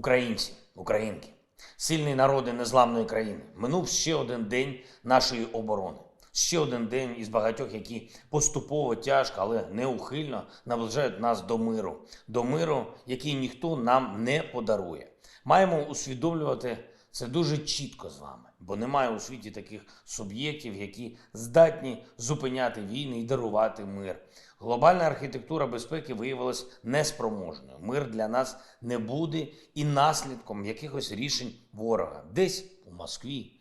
Українці, українки, сильні народи незламної країни. Минув ще один день нашої оборони. Ще один день із багатьох, які поступово, тяжко, але неухильно наближають нас до миру. До миру, який ніхто нам не подарує. Маємо усвідомлювати це дуже чітко з вами, бо немає у світі таких суб'єктів, які здатні зупиняти війни і дарувати мир. Глобальна архітектура безпеки виявилась неспроможною. Мир для нас не буде і наслідком якихось рішень ворога. Десь у Москві.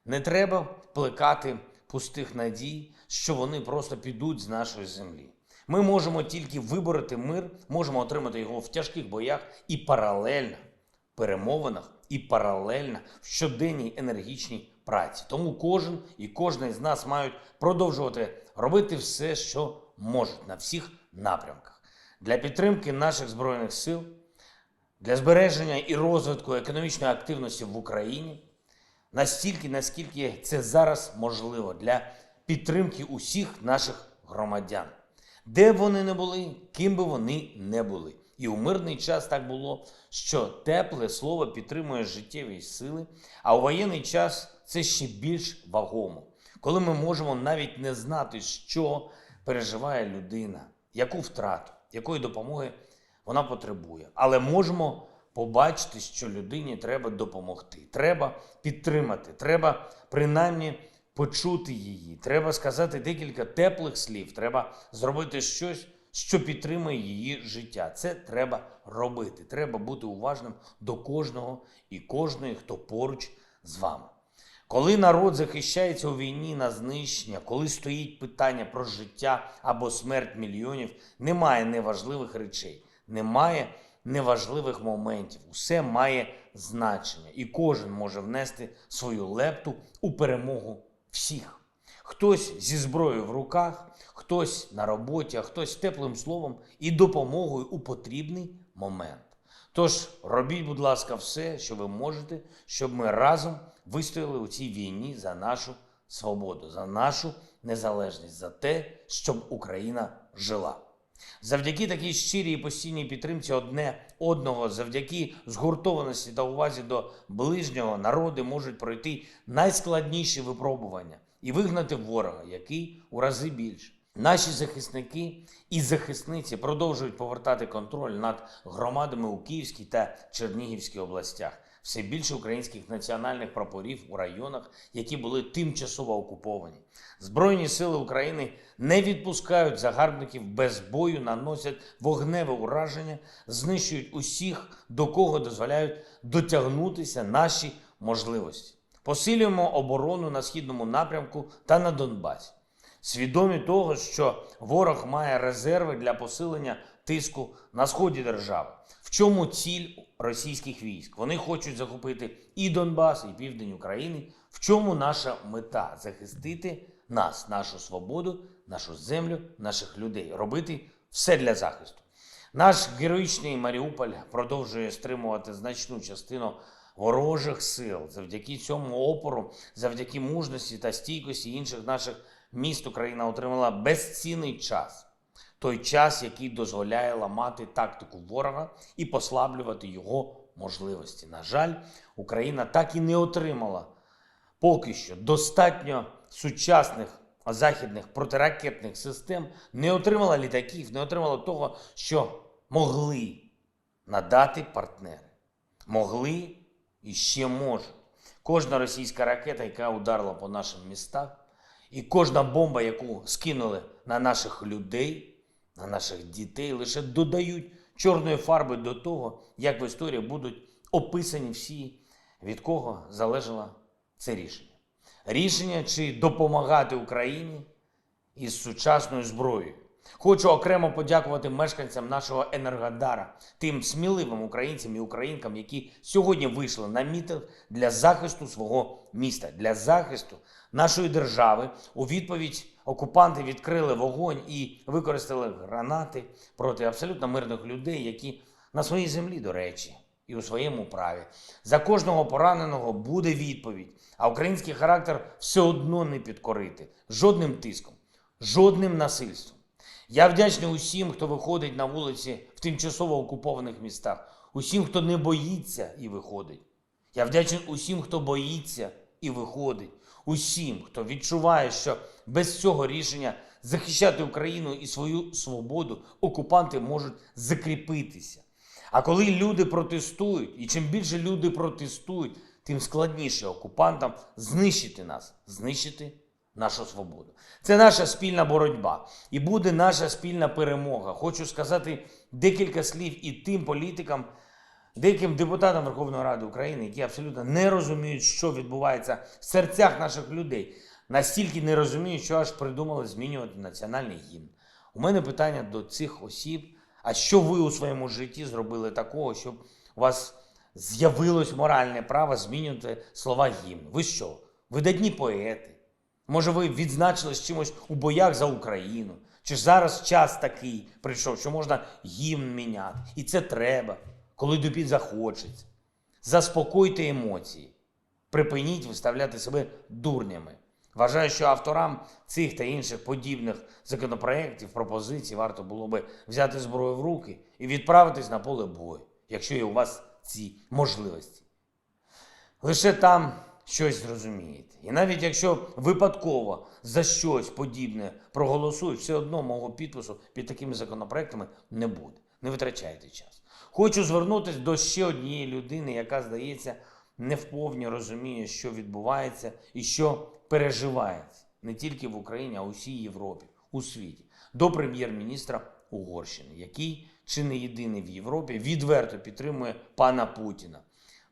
Не треба плекати пустих надій, що вони просто підуть з нашої землі. Ми можемо тільки вибороти мир, можемо отримати його в тяжких боях і паралельно перемовинах, і паралельно в щоденній енергічній праці. Тому кожен і кожна з нас мають продовжувати робити все, що можуть на всіх напрямках. Для підтримки наших Збройних сил, для збереження і розвитку економічної активності в Україні, настільки, наскільки це зараз можливо, для підтримки усіх наших громадян. Де б вони не були, ким би вони не були. І у мирний час так було, що тепле слово підтримує життєві сили, а у воєнний час це ще більш вагомо. Коли ми можемо навіть не знати, що переживає людина, яку втрату, якої допомоги вона потребує. Але можемо побачити, що людині треба допомогти, треба підтримати, треба принаймні почути її, треба сказати декілька теплих слів, треба зробити щось, що підтримує її життя. Це треба робити. Треба бути уважним до кожного і кожної, хто поруч з вами. Коли народ захищається у війні на знищення, коли стоїть питання про життя або смерть мільйонів, немає неважливих речей, немає неважливих моментів. Усе має значення. І кожен може внести свою лепту у перемогу всіх. Хтось зі зброєю в руках, хтось на роботі, а хтось теплим словом і допомогою у потрібний момент. Тож робіть, будь ласка, все, що ви можете, щоб ми разом вистояли у цій війні за нашу свободу, за нашу незалежність, за те, щоб Україна жила. Завдяки такій щирій і постійній підтримці одне одного, завдяки згуртованості та увазі до ближнього, народи можуть пройти найскладніші випробування і вигнати ворога, який у рази більше. Наші захисники і захисниці продовжують повертати контроль над громадами у Київській та Чернігівській областях. Все більше українських національних прапорів у районах, які були тимчасово окуповані. Збройні сили України не відпускають загарбників без бою, наносять вогневе ураження, знищують усіх, до кого дозволяють дотягнутися наші можливості. Посилюємо оборону на Східному напрямку та на Донбасі. Свідомі того, що ворог має резерви для посилення тиску на сході держави. В чому ціль російських військ? Вони хочуть захопити і Донбас, і південь України. В чому наша мета? Захистити нас, нашу свободу, нашу землю, наших людей. Робити все для захисту. Наш героїчний Маріуполь продовжує стримувати значну частину ворожих сил. Завдяки цьому опору, завдяки мужності та стійкості інших наших міст Україна отримала безцінний час. Той час, який дозволяє ламати тактику ворога і послаблювати його можливості. На жаль, Україна так і не отримала поки що достатньо сучасних західних протиракетних систем, не отримала літаків, не отримала того, що могли надати партнери. Могли і ще можуть. Кожна російська ракета, яка ударила по нашим містах, і кожна бомба, яку скинули на наших людей, на наших дітей, лише додають чорної фарби до того, як в історії будуть описані всі, від кого залежало це рішення. Рішення, чи допомагати Україні із сучасною зброєю. Хочу окремо подякувати мешканцям нашого Енергодара, тим сміливим українцям і українкам, які сьогодні вийшли на мітинг для захисту свого міста, для захисту нашої держави. У відповідь окупанти відкрили вогонь і використали гранати проти абсолютно мирних людей, які на своїй землі, до речі, і у своєму праві. За кожного пораненого буде відповідь, а український характер все одно не підкорити. Жодним тиском, жодним насильством. Я вдячний усім, хто виходить на вулиці в тимчасово окупованих містах. усім, хто не боїться і виходить. Я вдячний усім, хто боїться і виходить. Усім, хто відчуває, що без цього рішення захищати Україну і свою свободу окупанти можуть закріпитися. А коли люди протестують, і чим більше люди протестують, тим складніше окупантам знищити нас, знищити нашу свободу. Це наша спільна боротьба і буде наша спільна перемога. Хочу сказати декілька слів і тим політикам, деяким депутатам Верховної Ради України, які абсолютно не розуміють, що відбувається в серцях наших людей. Настільки не розуміють, що аж придумали змінювати національний гімн. У мене питання до цих осіб. А що ви у своєму житті зробили такого, щоб у вас з'явилось моральне право змінювати слова гімну? Ви що? Видатні поети? Може, ви відзначились чимось у боях за Україну? Чи ж зараз час такий прийшов, що можна гімн міняти? І це треба, коли тобі захочеться. Заспокойте емоції. Припиніть виставляти себе дурнями. Вважаю, що авторам цих та інших подібних законопроєктів, пропозицій варто було би взяти зброю в руки і відправитись на поле бою, якщо є у вас ці можливості. Лише там щось зрозумієте. І навіть якщо випадково за щось подібне проголосують, все одно мого підпису під такими законопроектами не буде. Не витрачайте час. Хочу звернутися до ще однієї людини, яка, здається, не вповні розуміє, що відбувається і що переживається не тільки в Україні, а у всій Європі, у світі. До прем'єр-міністра Угорщини, який, чи не єдиний в Європі, відверто підтримує пана Путіна.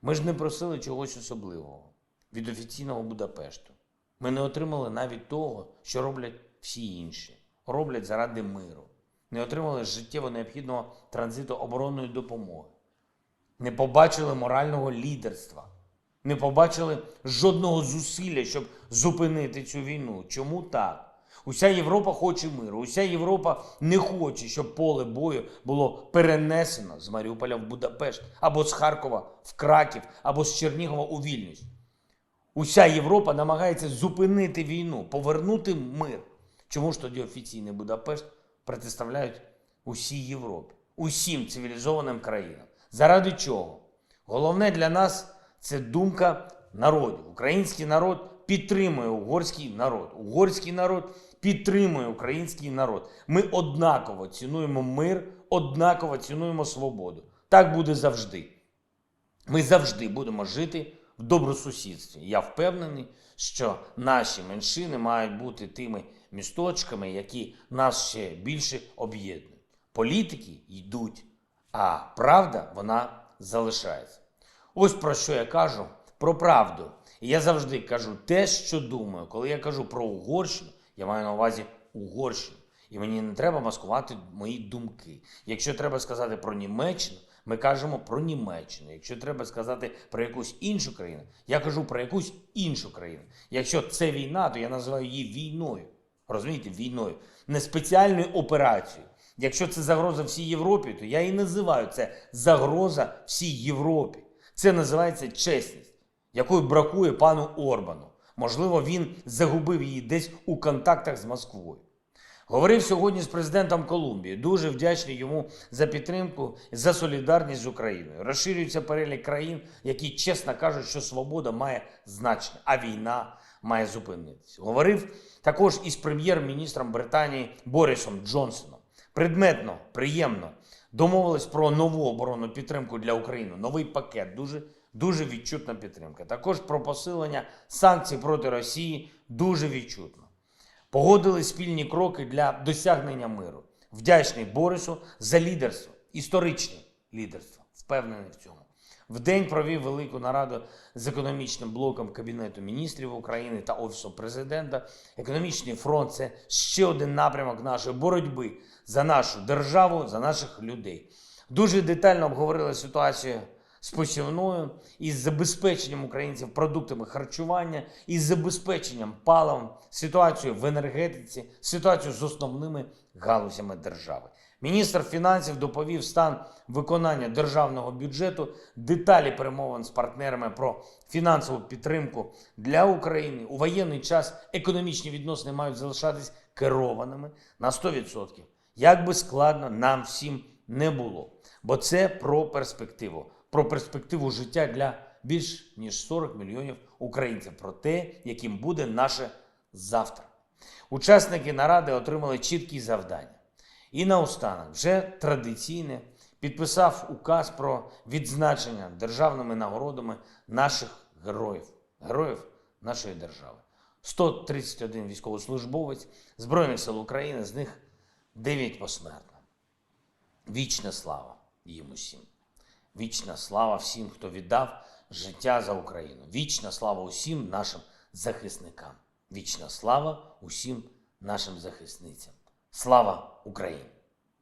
Ми ж не просили чогось особливого від офіційного Будапешту. Ми не отримали навіть того, що роблять всі інші. Роблять заради миру. Не отримали життєво необхідного транзиту оборонної допомоги. Не побачили морального лідерства. Не побачили жодного зусилля, щоб зупинити цю війну. Чому так? Уся Європа хоче миру. Уся Європа не хоче, щоб поле бою було перенесено з Маріуполя в Будапешт, або з Харкова в Краків, або з Чернігова у Вільнюс. Уся Європа намагається зупинити війну, повернути мир. Чому ж тоді офіційний Будапешт протиставляють усій Європі, усім цивілізованим країнам? Заради чого? Головне для нас – це думка народів. Український народ підтримує угорський народ. Угорський народ підтримує український народ. Ми однаково цінуємо мир, однаково цінуємо свободу. Так буде завжди. Ми завжди будемо жити в добросусідстві. Я впевнений, що наші меншини мають бути тими місточками, які нас ще більше об'єднують. Політики йдуть, а правда, вона залишається. Ось про що я кажу, про правду. І я завжди кажу те, що думаю. Коли я кажу про Угорщину, я маю на увазі Угорщину. І мені не треба маскувати мої думки. Якщо треба сказати про Німеччину, ми кажемо про Німеччину. Якщо треба сказати про якусь іншу країну, я кажу про якусь іншу країну. Якщо це війна, то я називаю її війною. Розумієте, війною. Не спеціальною операцією. Якщо це загроза всій Європі, то я і називаю це загроза всій Європі. Це називається чесність, якої бракує пану Орбану. Можливо, він загубив її десь у контактах з Москвою. Говорив сьогодні з президентом Колумбії. Дуже вдячний йому за підтримку, за солідарність з Україною. Розширюється перелік країн, які чесно кажуть, що свобода має значення, а війна має зупинитися. Говорив також із прем'єр-міністром Британії Борисом Джонсоном. Предметно, приємно домовились про нову оборонну підтримку для України. Новий пакет, дуже відчутна підтримка. Також про посилення санкцій проти Росії дуже відчутно. Погодили спільні кроки для досягнення миру. Вдячний Борису за лідерство, історичне лідерство, впевнений в цьому. Вдень провів велику нараду з економічним блоком Кабінету міністрів України та Офісу президента. Економічний фронт – це ще один напрямок нашої боротьби за нашу державу, за наших людей. Дуже детально обговорили ситуацію з посівною, із забезпеченням українців продуктами харчування, із забезпеченням паливом, ситуацію в енергетиці, ситуацію з основними галузями держави. Міністр фінансів доповів стан виконання державного бюджету, деталі перемовин з партнерами про фінансову підтримку для України. У воєнний час економічні відносини мають залишатись керованими на 100%. Як би складно нам всім не було. Бо це про перспективу життя для більш ніж 40 мільйонів українців, про те, яким буде наше завтра. Учасники наради отримали чіткі завдання. І наостанок, вже традиційне, підписав указ про відзначення державними нагородами наших героїв нашої держави. 131 військовослужбовець Збройних сил України, з них 9 посмертно. Вічна слава їм усім. Вічна слава всім, хто віддав життя за Україну. Вічна слава усім нашим захисникам. Вічна слава усім нашим захисницям. Слава Україні!